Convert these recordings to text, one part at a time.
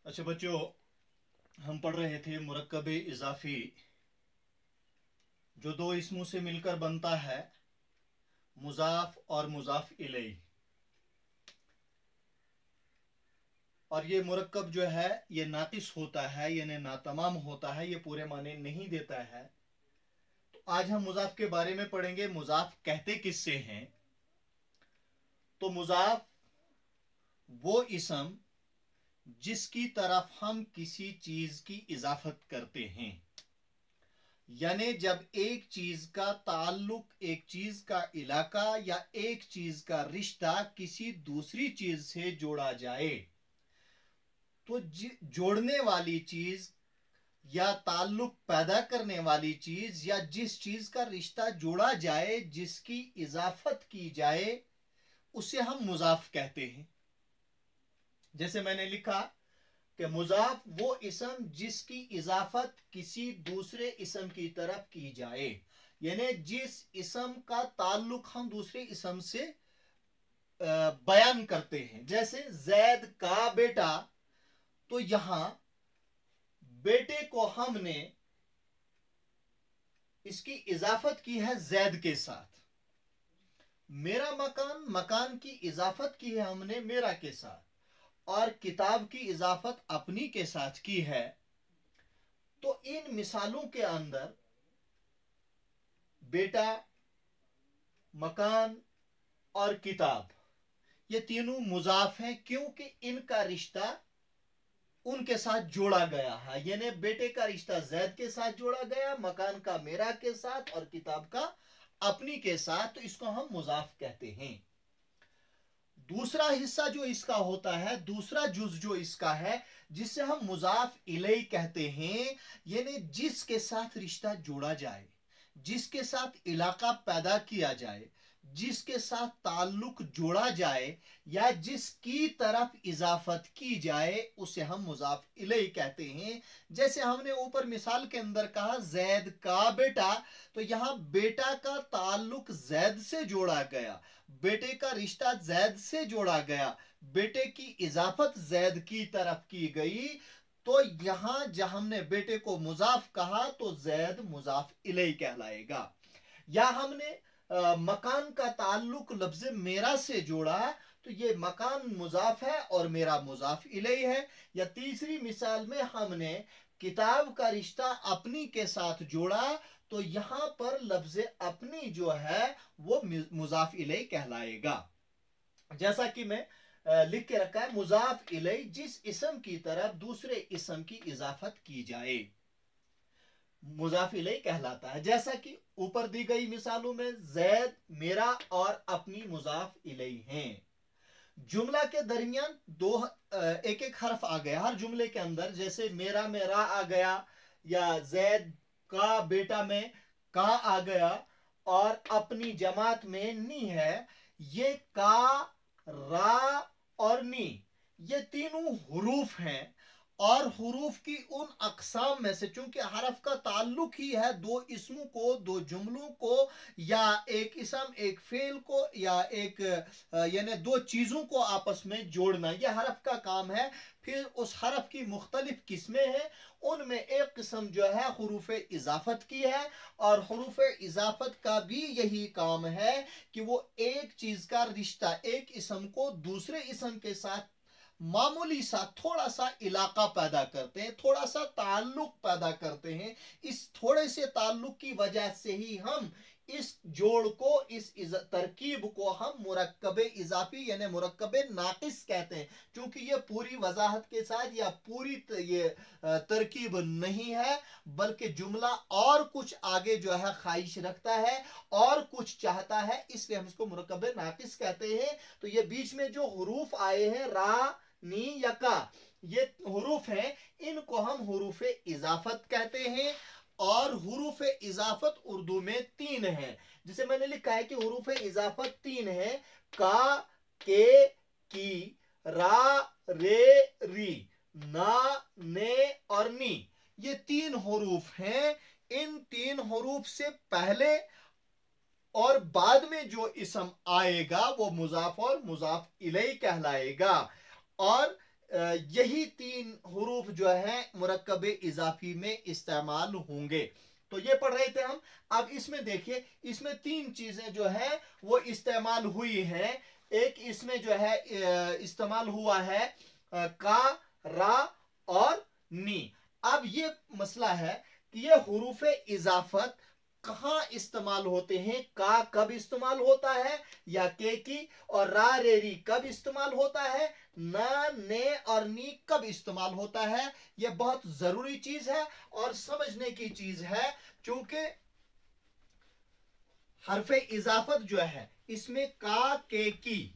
अच्छा बच्चों, हम पढ़ रहे थे मुरक्कब इजाफी जो दो इसमों से मिलकर बनता है, मुजाफ और मुजाफ इलैह। और ये मुरक्कब जो है ये नाकिस होता है, यानी नातमाम होता है, ये पूरे माने नहीं देता है। तो आज हम मुजाफ के बारे में पढ़ेंगे। मुजाफ कहते किससे हैं? तो मुजाफ वो इसम जिसकी तरफ हम किसी चीज की इजाफत करते हैं, यानी जब एक चीज का ताल्लुक, एक चीज का इलाका या एक चीज का रिश्ता किसी दूसरी चीज से जोड़ा जाए, तो जोड़ने वाली चीज या ताल्लुक पैदा करने वाली चीज या जिस चीज का रिश्ता जोड़ा जाए, जिसकी इजाफत की जाए, उसे हम मुजाफ कहते हैं। जैसे मैंने लिखा कि मुजाफ वो इसम जिसकी इजाफत किसी दूसरे इसम की तरफ की जाए, यानी जिस इसम का ताल्लुक हम दूसरे इसम से बयान करते हैं। जैसे जैद का बेटा, तो यहां बेटे को हमने इसकी इजाफत की है जैद के साथ। मेरा मकान, मकान की इजाफत की है हमने मेरा के साथ। और किताब की इजाफत अपनी के साथ की है। तो इन मिसालों के अंदर बेटा, मकान और किताब, ये तीनों मुजाफ हैं, क्योंकि इनका रिश्ता उनके साथ जोड़ा गया है। यानी बेटे का रिश्ता जैद के साथ जोड़ा गया, मकान का मेरा के साथ और किताब का अपनी के साथ। तो इसको हम मुजाफ कहते हैं। दूसरा हिस्सा जो इसका होता है, दूसरा जुज जो इसका है, जिसे हम मुजाफ इलैह कहते हैं, यानी जिसके साथ रिश्ता जोड़ा जाए, जिसके साथ इलाका पैदा किया जाए, जिसके साथ ताल्लुक जोड़ा जाए या जिसकी तरफ इजाफत की जाए, उसे हम मुजाफ इलैह कहते हैं। जैसे हमने ऊपर मिसाल के अंदर कहा जैद का बेटा, तो यहां बेटा का ताल्लुक जैद से जोड़ा गया, बेटे का रिश्ता जैद से जोड़ा गया, बेटे की इजाफत जैद की तरफ की गई। तो यहां जब हमने बेटे को मुजाफ कहा तो जैद मुजाफ इलैह कहलाएगा। या हमने मकान का ताल्लुक लफ्ज मेरा से जोड़ा, तो ये मकान मुजाफ है और मेरा मुजाफ इलैह है। या तीसरी मिसाल में हमने किताब का रिश्ता अपनी के साथ जोड़ा, तो यहां पर लफ्ज अपनी जो है वो मुजाफ इलैह कहलाएगा। जैसा कि मैं लिख के रखा है, मुजाफ इलैह जिस इसम की तरफ दूसरे इसम की इजाफत की जाए, मुजाफ इलैह कहलाता है। जैसा कि ऊपर दी गई मिसालों में जैद, मेरा और अपनी मुजाफ इलैह हैं। जुमला के दरमियान दो एक एक हर्फ आ गया हर जुमले के अंदर। जैसे मेरा में रा आ गया, या जैद का बेटा में का आ गया, और अपनी जमात में नी है। ये का, रा और नी, ये तीनों हुरूफ हैं। और हुरूफ की उन अकसाम में से, चूंकि हरफ का ताल्लुक ही है दो इसमों को, दो जुमलों को, या एक इसम एक फेल को, या एक यानी दो चीजों को आपस में जोड़ना, यह हरफ का काम है। फिर उस हरफ की मुख्तलिफ किस्में हैं, उनमें एक किस्म जो है हुरूफ इजाफत की है। और हुरूफ इजाफत का भी यही काम है कि वो एक चीज का रिश्ता, एक इसम को दूसरे इसम के साथ मामूली सा थोड़ा सा इलाका पैदा करते हैं, थोड़ा सा ताल्लुक पैदा करते हैं। इस थोड़े से ताल्लुक की वजह से ही हम इस जोड़ को, इस तरकीब को हम मुरक्कब इजाफी यानी मुरक्कब नाकिस कहते हैं। क्योंकि ये पूरी वजाहत के साथ या पूरी ये तरकीब नहीं है, बल्कि जुमला और कुछ आगे जो है ख्वाहिश रखता है और कुछ चाहता है, इसलिए हम इसको मुरक्कब नाकिस कहते हैं। तो ये बीच में जो हुरूफ आए हैं रा, नी या का, ये हुरूफ हैं, इनको हम हुरूफ इजाफत कहते हैं। और हुरूफ इजाफत उर्दू में तीन है। जिसे मैंने लिखा है कि हुरूफ इजाफत तीन है, का, के, की, रा, रे, री, ना, ने और नी, ये तीन हुरूफ हैं। इन तीन हुरूफ से पहले और बाद में जो इसम आएगा वो मुजाफ और मुजाफ इलैह कहलाएगा। और यही तीन हुरूफ जो है मुरक्कब इजाफी में इस्तेमाल होंगे। तो ये पढ़ रहे थे हम। अब इसमें देखिए, इसमें तीन चीजें जो है वो इस्तेमाल हुई हैं। एक इसमें जो है इस्तेमाल हुआ है का, रा और नी। अब ये मसला है कि ये हुरूफ इजाफत कहां इस्तेमाल होते हैं। का कब इस्तेमाल होता है या के की, और रा रे री कब इस्तेमाल होता है, ना ने और नी कब इस्तेमाल होता है। यह बहुत जरूरी चीज है और समझने की चीज है, क्योंकि हरफे इजाफत जो है इसमें का, के की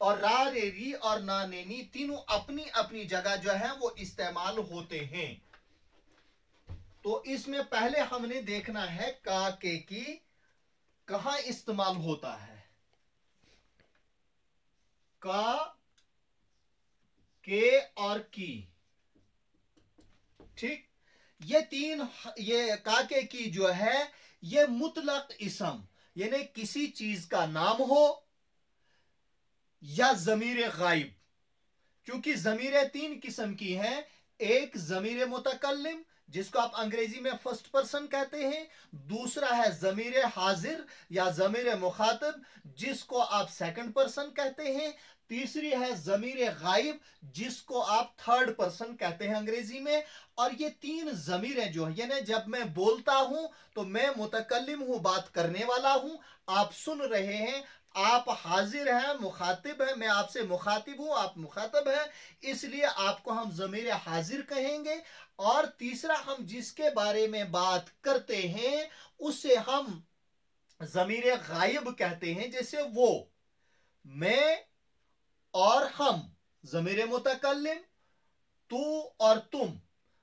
और रा रे री और ना ने नी तीनों अपनी अपनी जगह जो है वो इस्तेमाल होते हैं। तो इसमें पहले हमने देखना है का, के की कहां इस्तेमाल होता है। का, के और की, ठीक। ये तीन, ये का, के की जो है ये मुतलक इसम, यानी किसी चीज का नाम हो या जमीर गायब। क्योंकि जमीरें तीन किस्म की हैं। एक जमीर मुतकल्लिम जिसको आप अंग्रेजी में फर्स्ट पर्सन कहते हैं, दूसरा है जमीर हाजिर या जमीर मुखातब जिसको आप सेकंड पर्सन कहते हैं, तीसरी है जमीर गायब जिसको आप थर्ड पर्सन कहते हैं अंग्रेजी में। और ये तीन जमीरें जो है, यानी जब मैं बोलता हूं तो मैं मुतकल्लिम हूं, बात करने वाला हूं, आप सुन रहे हैं, आप हाजिर हैं, मुखातिब हैं, मैं आपसे मुखातिब हूं, आप मुखातब हैं, इसलिए आपको हम जमीर हाजिर कहेंगे। और तीसरा, हम जिसके बारे में बात करते हैं उसे हम जमीर गायब कहते हैं, जैसे वो, मैं और हम जमीर मुतकल्लिम, तू और तुम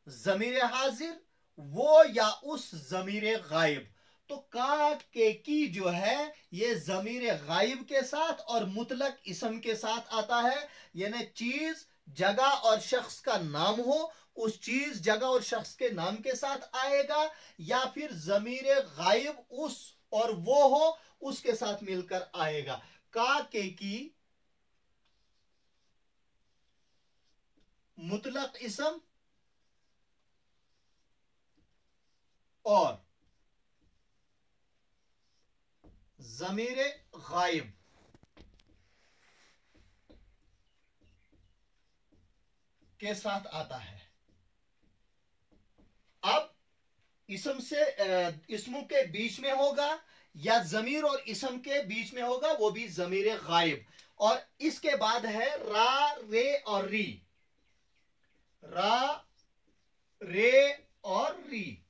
जमीर हाजिर, वो या उस जमीर गायब। तो का, के की जो है ये जमीर गायब के साथ और मुतलक इसम के साथ आता है, यानी चीज, जगह और शख्स का नाम हो उस चीज, जगह और शख्स के नाम के साथ आएगा, या फिर जमीर गायब उस और वो हो उसके साथ मिलकर आएगा। का, के की मुतलक इसम और जमीर गायब के साथ आता है। अब इसम से इसमों के बीच में होगा या जमीर और इसम के बीच में होगा, वो भी जमीर गायब। और इसके बाद है रा, रे और री। रा, रे और री,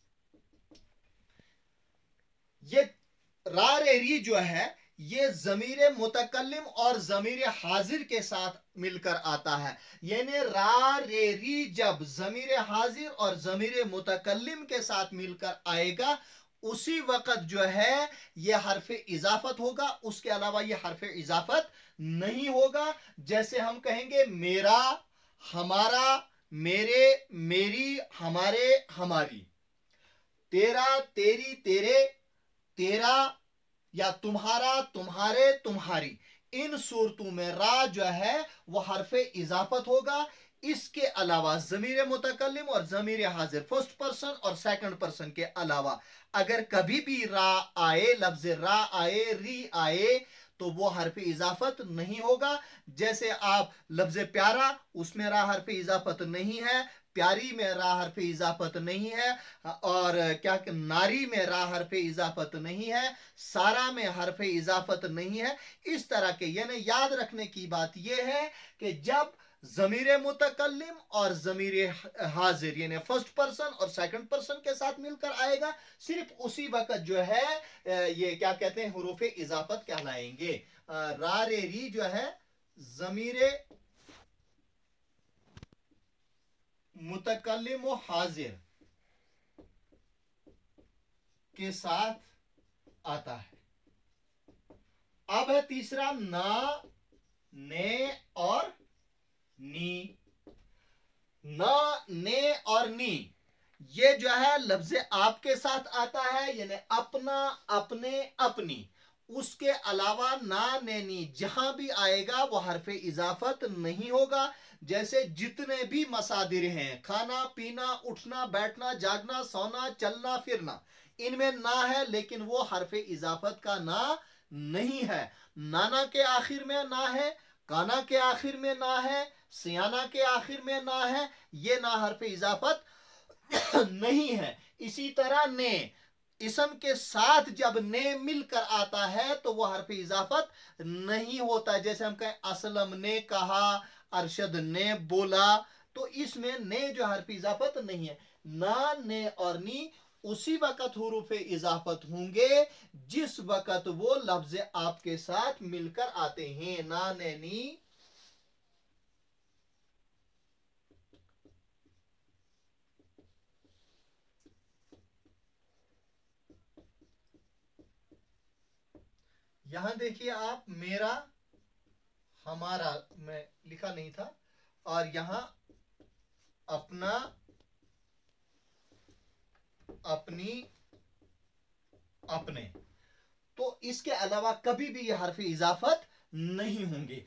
ये रा रे री जो है ये जमीर मुतकल्लिम और जमीर हाजिर के साथ मिलकर आता है। यानी रा रे री जब जमीर हाजिर और जमीर मुतकल्लिम के साथ मिलकर आएगा उसी वक्त जो है ये हरफ इजाफत होगा, उसके अलावा ये हरफ इजाफत नहीं होगा। जैसे हम कहेंगे मेरा, हमारा, मेरे, मेरी, हमारे, हमारी, तेरा, तेरी, तेरे, तेरा या तुम्हारा, तुम्हारे, तुम्हारी, इन सूरतों में रा जो है वह हरफ इजाफत होगा। इसके अलावा जमीर मुतकल्लिम और जमीर हाजिर फर्स्ट पर्सन और सेकंड पर्सन के अलावा अगर कभी भी रा आए, लफ्ज रा आए, री आए, तो वो हरफ इजाफत नहीं होगा। जैसे आप लफ्ज प्यारा, उसमें रा हरफ इजाफत नहीं है, प्यारी में रा हरफ इजाफत नहीं है, और क्या नारी में रा हरफ इजाफत नहीं है, सारा में हरफ इजाफत नहीं है। इस तरह के, यानी याद रखने की बात यह है कि जब जमीर मुतकल्लिम और जमीर हाजिर यानी फर्स्ट पर्सन और सेकंड पर्सन के साथ मिलकर आएगा, सिर्फ उसी वक्त जो है ये क्या कहते हैं हुरूफ इजाफत कहलाएंगे। रा रे री जो है जमीर मुतकल्लिम व हाजिर के साथ आता है। अब है तीसरा ना, ने और नी। ना, ने और नी ये जो है लफ्ज आपके साथ आता है, यानी अपना, अपने, अपनी, उसके अलावा ना नैनी जहां भी आएगा वो हरफ इजाफत नहीं होगा। जैसे जितने भी मसादिर हैं, खाना पीना, उठना बैठना, जागना, सोना, चलना फिरना, इनमें ना है, लेकिन वो हरफ इजाफत का ना नहीं है। नाना के आखिर में ना है, काना के आखिर में ना है, सियाना के आखिर में ना है, ये ना हरफ इजाफत नहीं है। इसी तरह ने, इसम के साथ जब ने मिलकर आता है तो वह हरफ इजाफत नहीं होता। जैसे हम कहें असलम ने कहा, अरशद ने बोला, तो इसमें ने जो हरफ इजाफत नहीं है। ना, ने और नी उसी वक्त हुरूफ इजाफत होंगे जिस वक्त वो लफ्ज आपके साथ मिलकर आते हैं। ना, ने, नी। यहां देखिए आप, मेरा, हमारा मैं लिखा नहीं था, और यहां अपना, अपनी, अपने, तो इसके अलावा कभी भी यह हरफ इजाफत नहीं होंगे।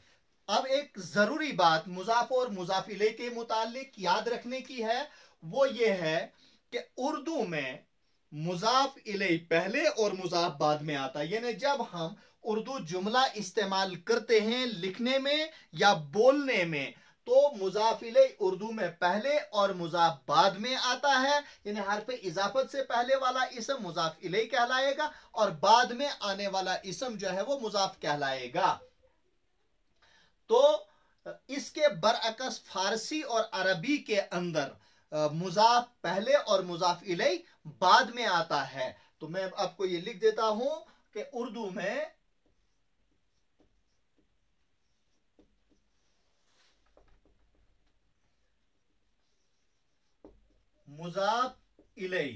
अब एक जरूरी बात मुजाफ और मुजाफ इले के मुतालिक याद रखने की है, वो ये है कि उर्दू में मुजाफ इले पहले और मुजाफ बाद में आता है। यानी जब हम उर्दू जुमला इस्तेमाल करते हैं लिखने में या बोलने में, तो मुजाफ इले उर्दू में पहले और मुजाफ बाद में आता है। यानी हरफ इजाफत से पहले वाला इसम मुजाफ इले कहलाएगा और बाद में आने वाला इसम जो है वो मुजाफ कहलाएगा। तो इसके बरअक्स फारसी और अरबी के अंदर मुजाफ पहले और मुजाफ इले बाद में आता है। तो मैं आपको ये लिख देता हूं कि उर्दू में मुजाफ इले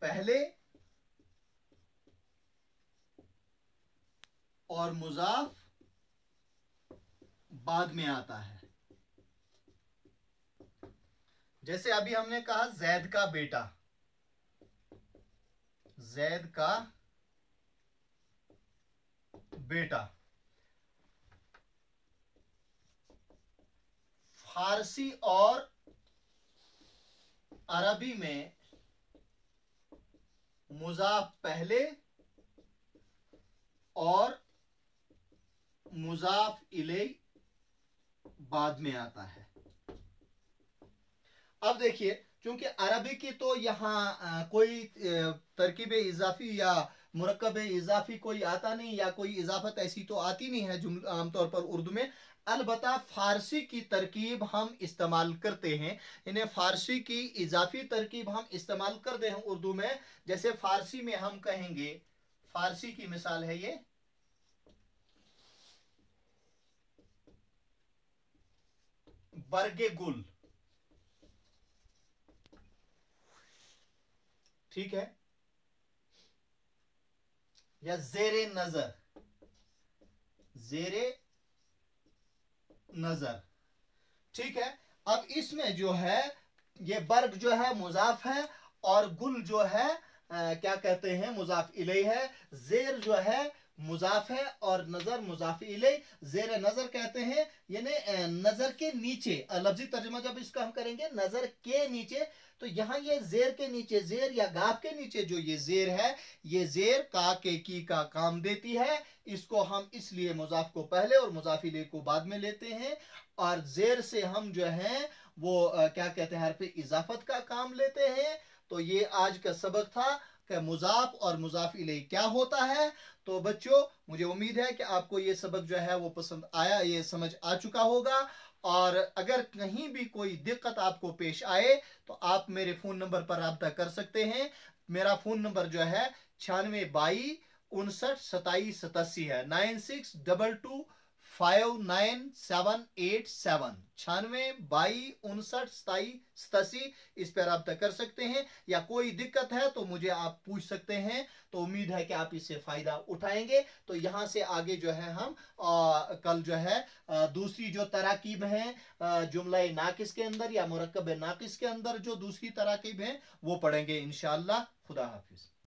पहले और मुजाफ बाद में आता है। जैसे अभी हमने कहा जैद का बेटा, जैद का बेटा, फारसी और अरबी में मुजाफ पहले और मुजाफ इले बाद में आता है। अब देखिए, क्योंकि अरबी की तो यहां कोई तरकीब इजाफी या मुरक्कब इजाफी कोई आता नहीं, या कोई इजाफत ऐसी तो आती नहीं है आमतौर पर उर्दू में। अलबत्ता फारसी की तरकीब हम इस्तेमाल करते हैं, इन्हें फारसी की इजाफी तरकीब हम इस्तेमाल करते हैं उर्दू में। जैसे फारसी में हम कहेंगे, फारसी की मिसाल है ये, बरगे गुल, ठीक है, या जेरे नजर, जेरे नजर, ठीक है। अब इसमें जो है ये बर्ग जो है मुजाफ है और गुल जो है क्या कहते हैं मुजाफ इले है। जेर जो है मुजाफ है और नजर मुजाफ इले। जेर नजर कहते हैं यानी नजर के नीचे, लफ्जी तर्जुमा जब इसका हम करेंगे नजर के नीचे, तो यहां ये जेर के नीचे, जेर या गाफ के नीचे जो ये जेर है, ये जेर का के की का काम देती है। इसको हम इसलिए मुजाफ को पहले और मुजाफ इले को बाद में लेते हैं, और जेर से हम जो है वो क्या कहते हैं हरफ इजाफत का काम लेते हैं। तो ये आज का सबक था कि मुजाफ और मुजाफ इले क्या होता है। तो बच्चों, मुझे उम्मीद है कि आपको ये सबक जो है वो पसंद आया, ये समझ आ चुका होगा। और अगर कहीं भी कोई दिक्कत आपको पेश आए तो आप मेरे फ़ोन नंबर पर रब्ता कर सकते हैं। मेरा फ़ोन नंबर जो है 9622592787 है, 9622599787, 9622592787। इस पर रब्ता कर सकते हैं, या कोई दिक्कत है तो मुझे आप पूछ सकते हैं। तो उम्मीद है कि आप इससे फ़ायदा उठाएंगे। तो यहाँ से आगे जो है हम कल जो है दूसरी जो तराकीब हैं जुमला नाकिस के अंदर या मुरक्कब नाकिस के अंदर जो दूसरी तराकीब हैं वो पढ़ेंगे इंशाअल्लाह। खुदा हाफिज।